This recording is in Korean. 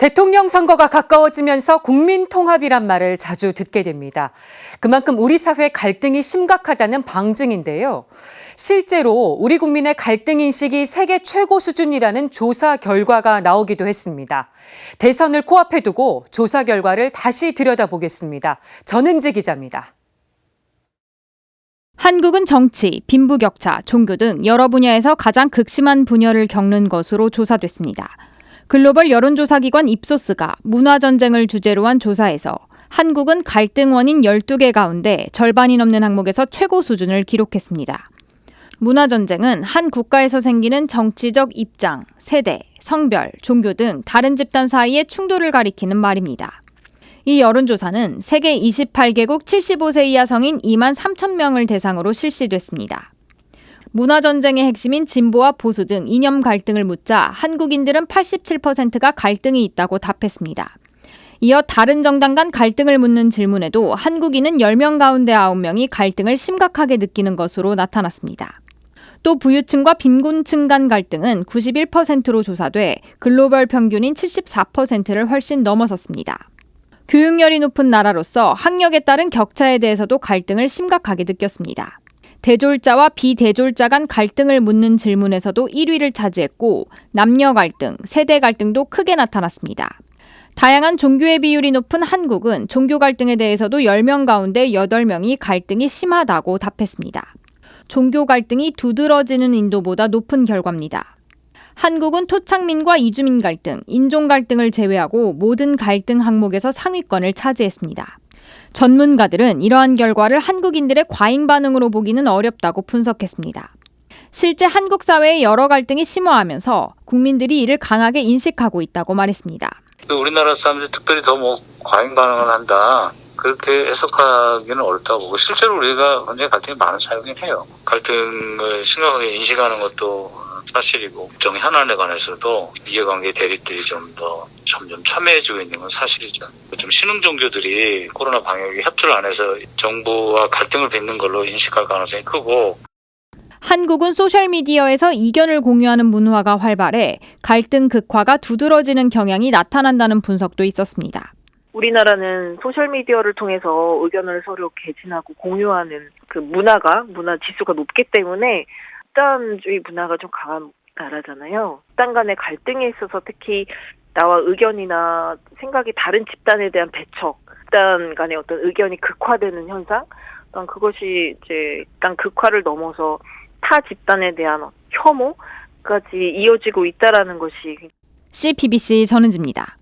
대통령 선거가 가까워지면서 국민 통합이란 말을 자주 듣게 됩니다. 그만큼 우리 사회 갈등이 심각하다는 방증인데요. 실제로 우리 국민의 갈등 인식이 세계 최고 수준이라는 조사 결과가 나오기도 했습니다. 대선을 코앞에 두고 조사 결과를 다시 들여다보겠습니다. 전은지 기자입니다. 한국은 정치, 빈부격차, 종교 등 여러 분야에서 가장 극심한 분열을 겪는 것으로 조사됐습니다. 글로벌 여론조사기관 입소스가 문화전쟁을 주제로 한 조사에서 한국은 갈등 원인 12개 가운데 절반이 넘는 항목에서 최고 수준을 기록했습니다. 문화전쟁은 한 국가에서 생기는 정치적 입장, 세대, 성별, 종교 등 다른 집단 사이의 충돌을 가리키는 말입니다. 이 여론조사는 세계 28개국 75세 이하 성인 2만 3천 명을 대상으로 실시됐습니다. 문화전쟁의 핵심인 진보와 보수 등 이념 갈등을 묻자 한국인들은 87%가 갈등이 있다고 답했습니다. 이어 다른 정당 간 갈등을 묻는 질문에도 한국인은 10명 가운데 9명이 갈등을 심각하게 느끼는 것으로 나타났습니다. 또 부유층과 빈곤층 간 갈등은 91%로 조사돼 글로벌 평균인 74%를 훨씬 넘어섰습니다. 교육열이 높은 나라로서 학력에 따른 격차에 대해서도 갈등을 심각하게 느꼈습니다. 대졸자와 비대졸자 간 갈등을 묻는 질문에서도 1위를 차지했고 남녀 갈등, 세대 갈등도 크게 나타났습니다. 다양한 종교의 비율이 높은 한국은 종교 갈등에 대해서도 10명 가운데 8명이 갈등이 심하다고 답했습니다. 종교 갈등이 두드러지는 인도보다 높은 결과입니다. 한국은 토착민과 이주민 갈등, 인종 갈등을 제외하고 모든 갈등 항목에서 상위권을 차지했습니다. 전문가들은 이러한 결과를 한국인들의 과잉 반응으로 보기는 어렵다고 분석했습니다. 실제 한국 사회의 여러 갈등이 심화하면서 국민들이 이를 강하게 인식하고 있다고 말했습니다. 우리나라 사람들이 특별히 더 과잉 반응을 한다. 그렇게 해석하기는 어렵다고 보고 실제로 우리가 굉장히 갈등이 많은 사회이긴 해요. 갈등을 심각하게 인식하는 것도 사실이고 정의 현안에 관해서도 이해관계 대립들이 좀 더 점점 첨예해지고 있는 건 사실이죠. 좀 신흥 종교들이 코로나 방역에 협조를 안 해서 정부와 갈등을 빚는 걸로 인식할 가능성이 크고 한국은 소셜미디어에서 이견을 공유하는 문화가 활발해 갈등 극화가 두드러지는 경향이 나타난다는 분석도 있었습니다. 우리나라는 소셜미디어를 통해서 의견을 서로 개진하고 공유하는 문화 지수가 높기 때문에 집단주의 문화가 좀 강한 나라잖아요. 집단 간의 갈등에 있어서 특히 나와 의견이나 생각이 다른 집단에 대한 배척, 집단 간의 어떤 의견이 극화되는 현상, 그것이 이제 집단 극화를 넘어서 타 집단에 대한 혐오까지 이어지고 있다라는 것이 CBBC 전은지입니다.